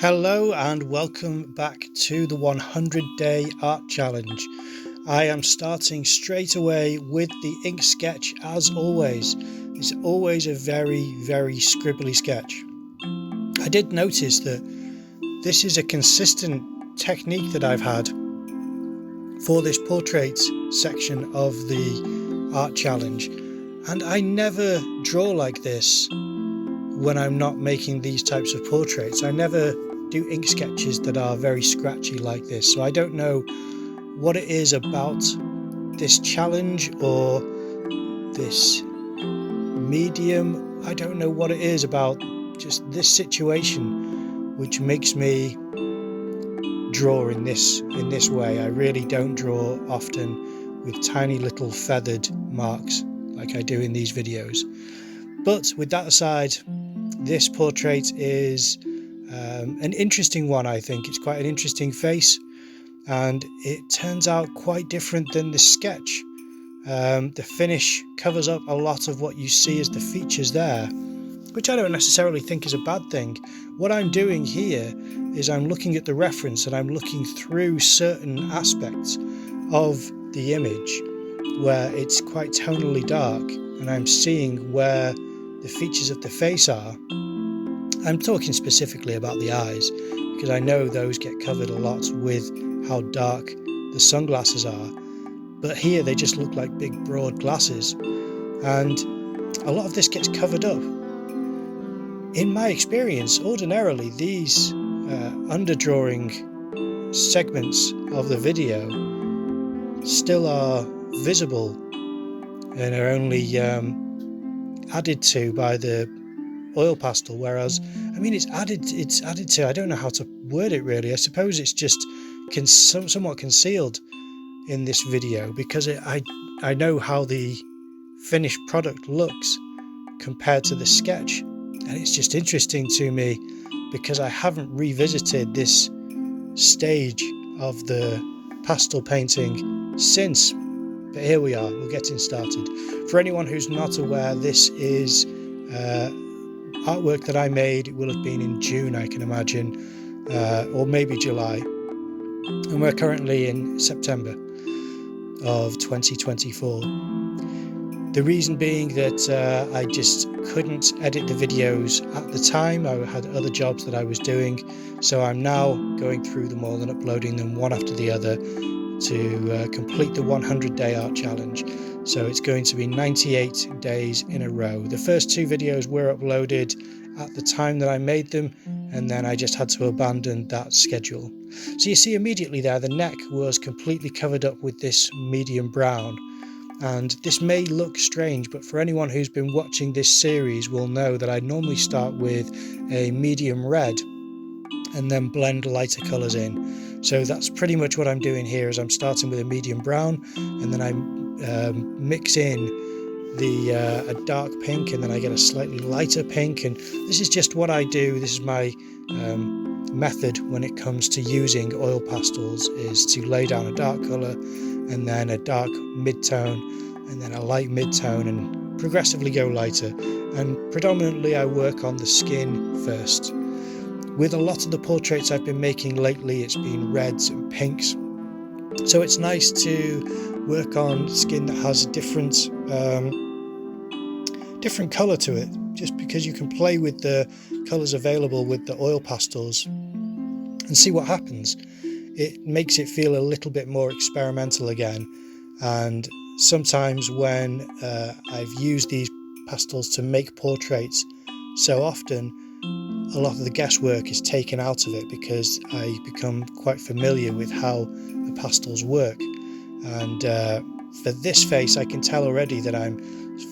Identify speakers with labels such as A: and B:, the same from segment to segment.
A: Hello and welcome back to the 100-day art challenge. I am starting straight away with the ink sketch as always. It's always a very scribbly sketch. I did notice that this is a consistent technique that I've had for this portraits section of the art challenge, and I never draw like this when I'm not making these types of portraits. I never do ink sketches that are very scratchy like this, so I don't know what it is about this challenge or this medium. I don't know what it is about just this situation which makes me draw in this way. I really don't draw often with tiny little feathered marks like I do in these videos. But with that aside, this portrait is an interesting one. I think it's quite an interesting face, and it turns out quite different than the sketch. The finish covers up a lot of what you see as the features there, which I don't necessarily think is a bad thing. What I'm doing here is I'm looking at the reference and I'm looking through certain aspects of the image where it's quite tonally dark, and I'm seeing where the features of the face are. I'm talking specifically about the eyes because I know those get covered a lot with how dark the sunglasses are, but here they just look like big broad glasses, and a lot of this gets covered up. In my experience, ordinarily these underdrawing segments of the video still are visible and are only added to by the oil pastel, whereas it's added to, I don't know how to word it really. I suppose it's just somewhat concealed in this video because I know how the finished product looks compared to the sketch, and it's just interesting to me because I haven't revisited this stage of the pastel painting since. But here we are, we're getting started. For anyone who's not aware, this is artwork that I made. It will have been in June, I can imagine, or maybe July, and we're currently in September of 2024. The reason being that I just couldn't edit the videos at the time. I had other jobs that I was doing, so I'm now going through them all and uploading them one after the other to complete the 100-day art challenge. So it's going to be 98 days in a row. The first two videos were uploaded at the time that I made them, and then I just had to abandon that schedule. So you see immediately there, the neck was completely covered up with this medium brown. And this may look strange, but for anyone who's been watching this series will know that I normally start with a medium red and then blend lighter colours in. So that's pretty much what I'm doing here, is I'm starting with a medium brown, and then I mix in a dark pink, and then I get a slightly lighter pink. And this is just what I do. This is my method when it comes to using oil pastels, is to lay down a dark colour and then a dark mid-tone and then a light mid-tone and progressively go lighter. And predominantly I work on the skin first. With a lot of the portraits I've been making lately, it's been reds and pinks, so it's nice to work on skin that has a different colour to it, just because you can play with the colours available with the oil pastels and see what happens. It makes it feel a little bit more experimental again, and sometimes when I've used these pastels to make portraits so often, a lot of the guesswork is taken out of it because I become quite familiar with how the pastels work. And for this face, I can tell already that I'm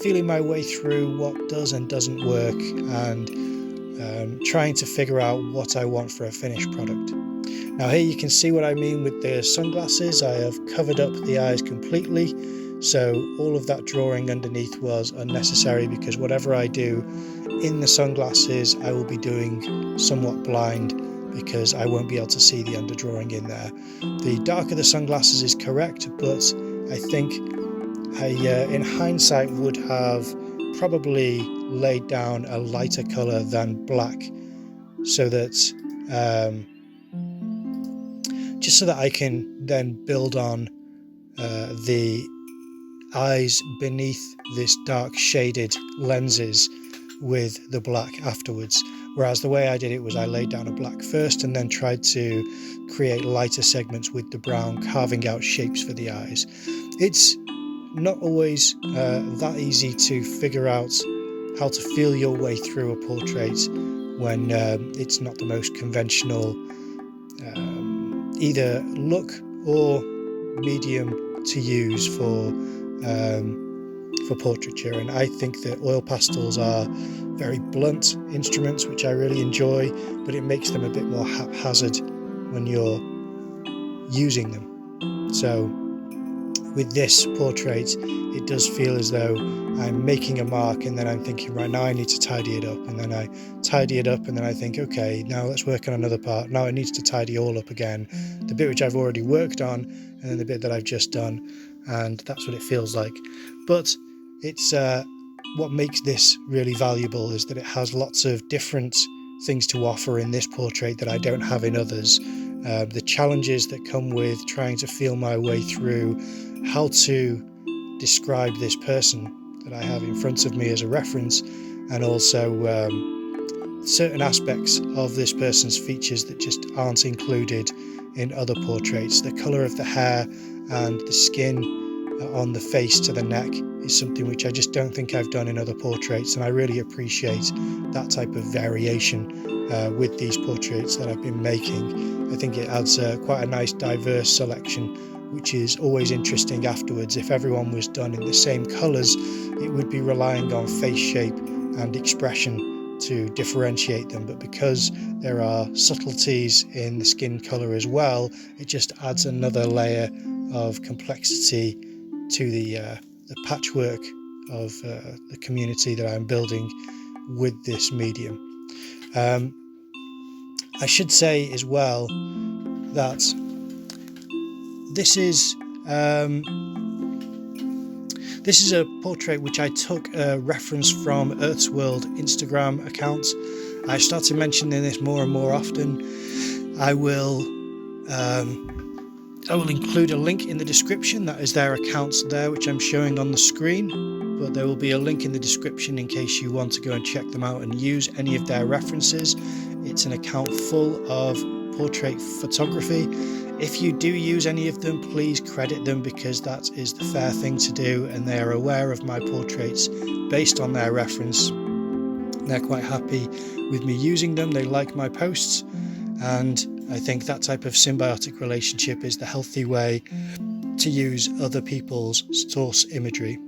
A: feeling my way through what does and doesn't work, and trying to figure out what I want for a finished product. Now here you can see what I mean with the sunglasses. I have covered up the eyes completely, so all of that drawing underneath was unnecessary, because whatever I do in the sunglasses I will be doing somewhat blind, because I won't be able to see the underdrawing in there. The darker the sunglasses is correct, but I think I in hindsight would have probably laid down a lighter colour than black, so that just so that I can then build on the eyes beneath this dark shaded lenses with the black afterwards. Whereas the way I did it was I laid down a black first and then tried to create lighter segments with the brown, carving out shapes for the eyes. It's not always that easy to figure out how to feel your way through a portrait when it's not the most conventional either look or medium to use for portraiture. And I think that oil pastels are very blunt instruments, which I really enjoy, but it makes them a bit more haphazard when you're using them. So with this portrait, it does feel as though I'm making a mark and then I'm thinking, right, now I need to tidy it up, and then I tidy it up and then I think, okay, now let's work on another part. Now it needs to tidy all up again, the bit which I've already worked on and then the bit that I've just done, and that's what it feels like. But it's what makes this really valuable is that it has lots of different things to offer in this portrait that I don't have in others. The challenges that come with trying to feel my way through how to describe this person that I have in front of me as a reference, and also certain aspects of this person's features that just aren't included in other portraits. The colour of the hair and the skin on the face to the neck is something which I just don't think I've done in other portraits, and I really appreciate that type of variation with these portraits that I've been making. I think it adds quite a nice diverse selection, which is always interesting afterwards. If everyone was done in the same colours, it would be relying on face shape and expression to differentiate them, but because there are subtleties in the skin colour as well, it just adds another layer of complexity to the patchwork of the community that I'm building with this medium. I should say as well that this is a portrait which I took a reference from Earth's World Instagram account. I started mentioning this more and more often. I will include a link in the description. That is their accounts there, which I'm showing on the screen, but there will be a link in the description in case you want to go and check them out and use any of their references. It's an account full of portrait photography. If you do use any of them, please credit them, because that is the fair thing to do, and they are aware of my portraits based on their reference. They're quite happy with me using them. They like my posts, and I think that type of symbiotic relationship is the healthy way to use other people's source imagery,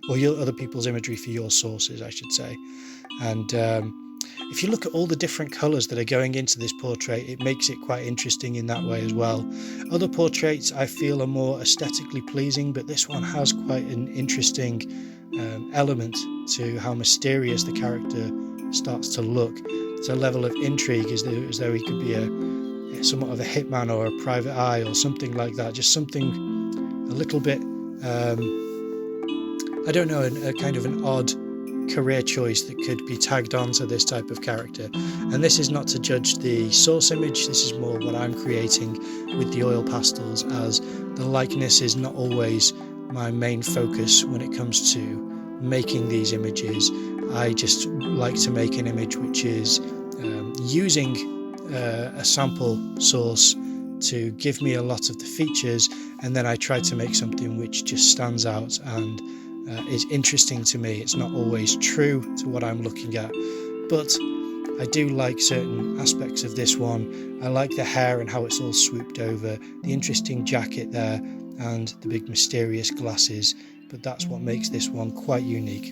A: or other people's imagery for your sources, I should say. And if you look at all the different colours that are going into this portrait, it makes it quite interesting in that way as well. Other portraits I feel are more aesthetically pleasing, but this one has quite an interesting element to how mysterious the character starts to look. It's a level of intrigue as though he could be somewhat of a hitman or a private eye or something like that. Just something a little bit, I don't know, a kind of an odd career choice that could be tagged on to this type of character. And this is not to judge the source image, this is more what I'm creating with the oil pastels, as the likeness is not always my main focus when it comes to making these images. I just like to make an image which is using a sample source to give me a lot of the features, and then I try to make something which just stands out and is interesting to me. It's not always true to what I'm looking at, but I do like certain aspects of this one. I like the hair and how it's all swooped over, the interesting jacket there, and the big mysterious glasses, but that's what makes this one quite unique.